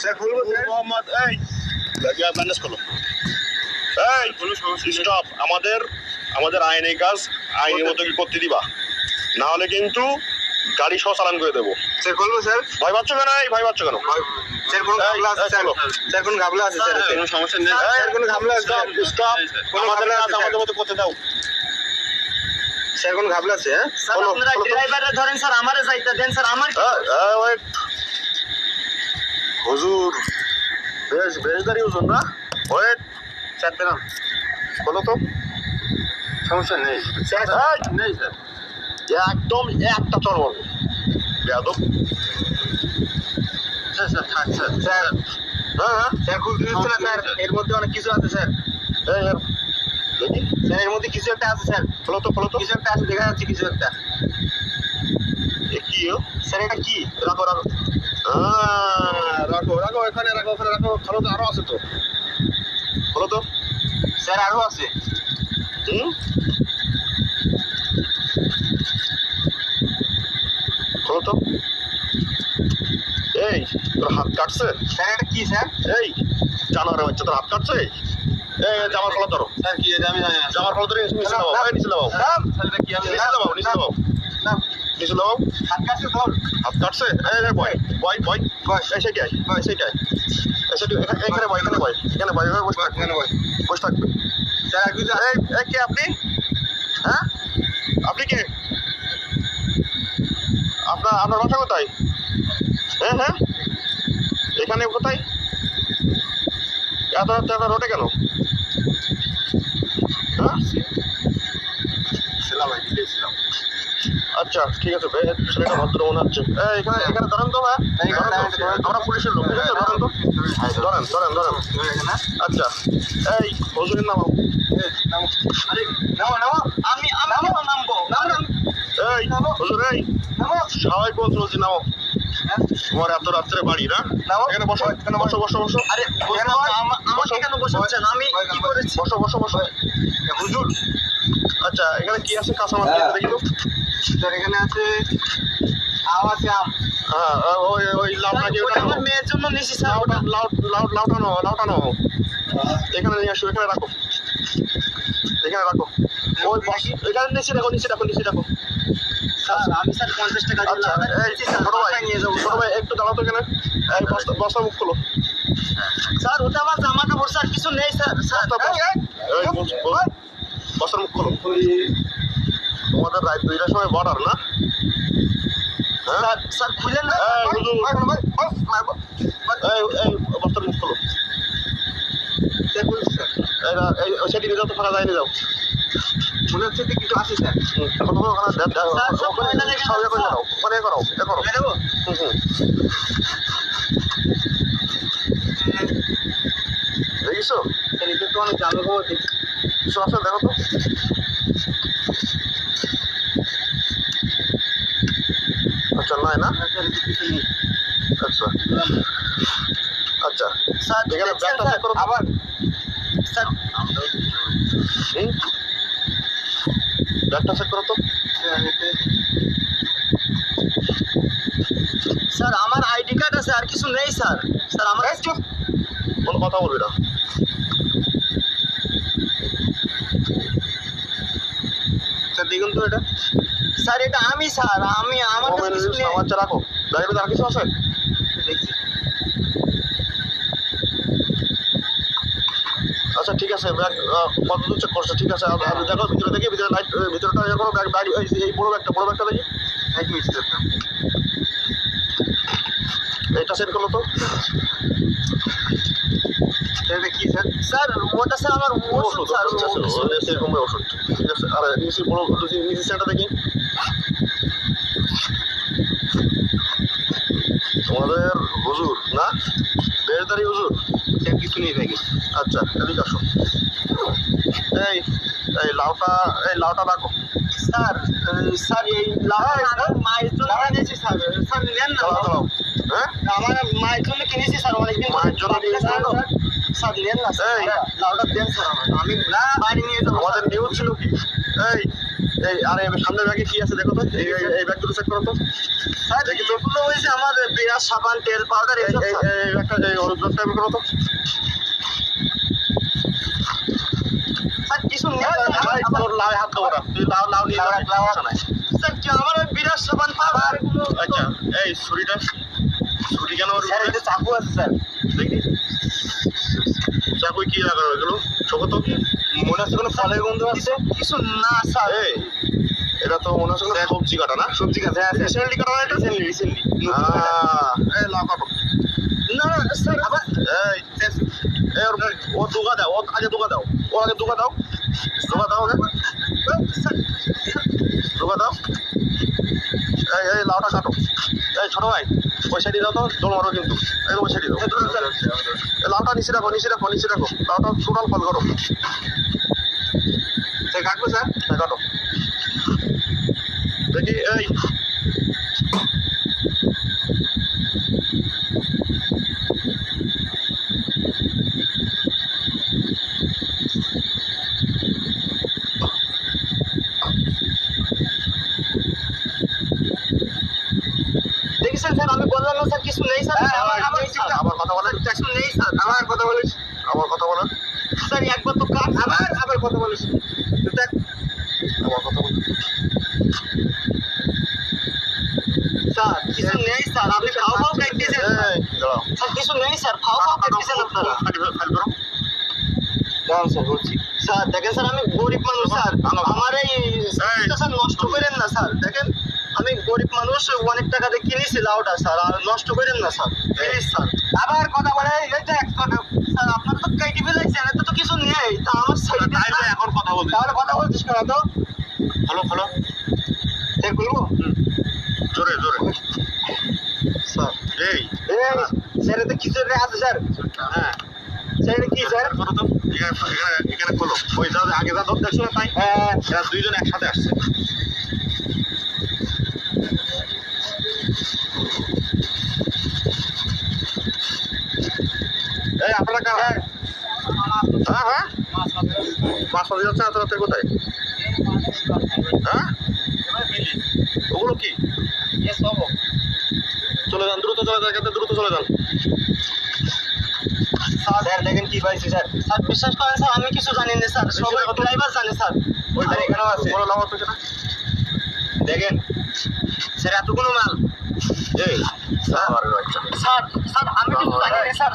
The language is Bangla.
স্যার খুলবো স্যার। মোহাম্মদ এই ব্যান্ডেজ করো। এই স্টপ। আমাদের আইনের কাজ আইনের মতো করতে দিবা, না হলে কিন্তু গাড়ি সহ চালান করে দেবো। স্যার খুলবো স্যার। ভয় পাচ্ছ কেন? এই ভয় পাচ্ছ কেন? স্যার কোন ঘাবলা আছে স্যার? স্যার কোন ঘাবলা আছে স্যার? কোনো সমস্যা নেই। স্যার কোন ঘাবলা আছে? স্টপ। কোনো আমাদের ঘাবলা কাজ আছে আমাদের মতো করতে দাও। স্যার কোন ঘাবলা আছে? হ্যাঁ স্যার আপনারা ড্রাইভারে ধরেন স্যার, আমারে যাইতে দেন স্যার। আমার কি ওয়েট হুজুর, বেশদারি হুজুর না? ওয়েট স্যার পেলাম। বলো তো। সমস্যা নেই স্যার নেই স্যার। একদম একটা চড় মারবো বেয়াদব। স্যার স্যার থাক স্যার। স্যার হ্যাঁ স্যার খুলতে দিচ্ছে না স্যার, এর মধ্যে অনেক কিছু আছে স্যার। এই দেখি স্যার এর মধ্যে কিছু একটা আছে স্যার। ফলো তো কিছু একটা আছে, দেখা যাচ্ছে কিছু একটা। কি স্যার এটা কি? রাখো রাখো রাখো এখানে রাখো, ওখানে রাখো। খলো তো, আরো আছে তো। বলো তো। স্যার আরো আছে। খলো তো। এই তোর হাত কাটছে? স্যার এটা কি স্যার? এই জানোয়ারের বাচ্চা, তোর হাত কাটছে? এই জামার কলা ধরো। স্যার কি এটা? আমি জানি না। জামার কলা ধরে নিচে নামাও। এই নিচে নামাও। স্যার এটা কি? আমি নিচে নামাও, নিচে নামাও, না নিচে নামাও। হাত কাছে ধর। হাত কাটছে? এই বয় বয় বয় বয়। এই সেটাই বয়, সেটাই। এখানে বয়, এখানে বয়, এখানে বয়, বসে থাকবে, কেন ভাই? বসে থাকবে। স্যার কিছু এই কে আপনি? হ্যাঁ আপনি কে? আপনার বাসা কোথায়? হ্যাঁ হ্যাঁ এখানে কোথায়? এত রাত রোডে কেন? হ্যাঁ ছিলাম, ছিলাম। আচ্ছা ঠিক আছে, ছেলেটা ভদ্র মনে হচ্ছে। এখানে এখানে ধরেন তো ভাই, আমরা পুলিশের লোক, ঠিক আছে? ধরেন তো, ধরেন ধরেন ধরেন। আচ্ছা এই হজুরের নাম। আরে নামো নামো। আমি কেন নামবো? এই হজুর, এই সবাই বলছি নামো। তোমার এত রাত্রে বাড়ি না? এখানে বসো, এখানে বসো বসো বসো। আরে বললাম না, আমাকে কেন বসাচ্ছেন? আমি কি করেছি? বসো বসো বসো। হুজুর আচ্ছা এখানে কি আছে? কাঁচামাল কি আছে দেখি তো। স্যার এখানে আছে আম আছে, আম। হ্যাঁ ওই লাউটা কি? ওটা আমার মেয়ের জন্য নিছি স্যার। লাউটা নাও। এখানে নিয়ে আসো, এখানে রাখো, এখানে রাখো। ওই এখানে নিচে রাখো, নিচে রাখো, নিচে রাখো। স্যার আমি স্যার 50 টাকা আচ্ছা এই ছোট ভাই, নিয়ে যাবো। ছোট ভাই একটু দাঁড়াও তো এখানে। এই বস্তা মুখ খোলো। স্যার ওটা আমার জামা কাপড় স্যার, কিছু নেই স্যার। স্যার বস্তার মুখ খোলো। তোমাদের রাত 2টার সময় বর্ডার না? হ্যাঁ স্যার খুলেন না। এই বস্তার মুখ খোলো। সেটি নিয়ে যাও তো, ফাঁকা যায় নিয়ে যাও। মনে হচ্ছে যে কিছু আছে স্যার। এখন তুমি ওখানে সব ইয়ে করে দাও, ওখানে করো, এটা করো। দেবো দেখিছো স্যার, এটা তো অনেক জামা কাপড় দেখছি। কিছু আছে দেখো তো। আচ্ছা নাই না? স্যার এটা কিছু নেই। আচ্ছা আচ্ছা স্যার এখানে দেখছেন ব্যাগটা স্যার? চেক করো তো। আবার স্যার ব্যাগটা চেক করো তো। স্যার আমার আইডি কার্ড আছে, আর কিছু নেই স্যার। স্যার আমার চুপ, কোনো কথা বলবি না। স্যার দেখুন তো এটা। স্যার এটা আমি স্যার, আমি আমার কাছে কিছু নেই। আচ্ছা রাখো, ব্যাগের ভিতরে আর কিছু আছে? দেখছি। আচ্ছা ঠিক আছে, ব্যাগ কত দূর চেক করছে? ঠিক আছে দেখো ভিতরে দেখি, ভিতরে লাইট, ভিতরটা ইয়ে করো। ব্যাগ এই বড় ব্যাগটা দেখি। এক মিনিট স্যার। এটা সেট করলো তো। এটা কি স্যার? স্যার ওটা স্যার আমার ওষুধ স্যার। এরকম ওষুধ, ঠিক আছে। আর নিচে বড় নিচে সেটা দেখি। তোমাদের হুজুর না? বেশদারি হুজুর? স্যার কিছু নেই ব্যাগে। আচ্ছা এদিকে আসো। এই এই লাউটা রাখো। স্যার স্যার এই আমার মায়ের জন্য কিনেছি স্যার। স্যার নেন না। দাঁড়াও হ্যাঁ, আমার মায়ের জন্য কিনেছি স্যার, অনেকদিন মায়ের জন্য কিনেছো? স্যার নেন না স্যার, এই। লাউটা দেন স্যার। আমি না বাড়ি নিয়ে যাবো। আমাদের নিউজ ছিল কি? এই এই আরে সামনের ব্যাগে কি আছে দেখো তো। এই ব্যাগগুলো চেক করো তো। স্যার এগুলো হয়েছে আমার বিরাট সাবান, তেল, পাউডার, এই ব্যাগটা ব্লকটা বের করো তো। স্যার কিছু নেই ভাই, তোর লাউ হাত দেবো না, তুই লাউ নিয়ে যাবি, সমস্যা নাই। স্যার কি আমার বিরাট সাবান পাবার আচ্ছা, এই ছুরি কেন ওর স্যার উপরে? এটা চাকু আছে স্যার দেখি চাকুই কি লাগানো এগুলো ছোট তো মনে হচ্ছে কোনো ফলের গন্ধ আছে কিছু না স্যার এই এটা তো মনে হচ্ছে কোনো সবজি কাটা না? সবজি গাছ হ্যাঁ স্যার রিসেন্টলি কাটা না এটা? রিসেন্টলি এই লাউ কাটো। না স্যার আবার এই ও দুগা দাও, ও আগে দুগা দাও, ও আগে দুগা দাও ওকে স্যার দুগা দাও। এই লাউটা কাটো। এই ছোট ভাই ওই সাইডে দাও তো, দোল মারো কিন্তু। এই ওই সাইডে দাও। এই লাউটা নিচে রাখো লাউটা টোটাল ফল করো। কাটবো স্যার হ্যাঁ কাটো দেখি। এই দেখেছেন স্যার আমি বললাম না স্যার কিছু নেই স্যার আবার কথা বলেন, কিছু নেই স্যার আবার কথা বলিস আবার কথা বলেন, স্যার একবার তো কাট আবার কথা বলিস দেখ আবার কথা বলেন। স্যার কিছু নেই স্যার আপনি খাও খাও খাইতেছেন এই দাঁড়াও, স্যার কিছু নেই স্যার খাও খাও খাইতেছেন আপনারা ফাইল করো। দাঁড়ান স্যার বলছি স্যার দেখেন স্যার আমি গরিব মানুষ স্যার আমার এই স্যার নষ্ট করেন না স্যার দেখেন আমি গরিব মানুষ অনেক টাকা দিয়ে কিনেছি লাউটা স্যার আর নষ্ট করেন না স্যার প্লিজ স্যার আবার কথা বলে এইটা এক কথা স্যার আপনার তো কাইটি ফেলাইছেন এত তো কিছু নেই তা আমার সাইডে এখন কথা বলতে তাহলে কথা বলছিস কেন তো হলো চেক করবো জোরে স্যার এই স্যার এটা কিছু আছে স্যার হ্যাঁ স্যার এটা কি স্যার করো তো, এখানে খোলো। ওই যা আগে যা ধর দেখছো না তাই, হ্যাঁ এরা দুইজন একসাথে আসছে। এই আপনারা কারা? হ্যাঁ মাছ মাঝে যাচ্ছে এত রাতে কোথায়? হ্যাঁ ওগুলো কি? চলে যান, দ্রুত চলে যান, এখান থেকে দ্রুত চলে যান। স্যার দেখেন কি পাইছি স্যার স্যার বিশ্বাস করেন স্যার আমি কিছু জানি না স্যার সবাই ড্রাইভার জানে স্যার ওই আর এখানেও আছে বড় লাভ হচ্ছে না? দেখেন স্যার এতগুলো মাল এই স্যার স্যার আমি কিছু জানি না স্যার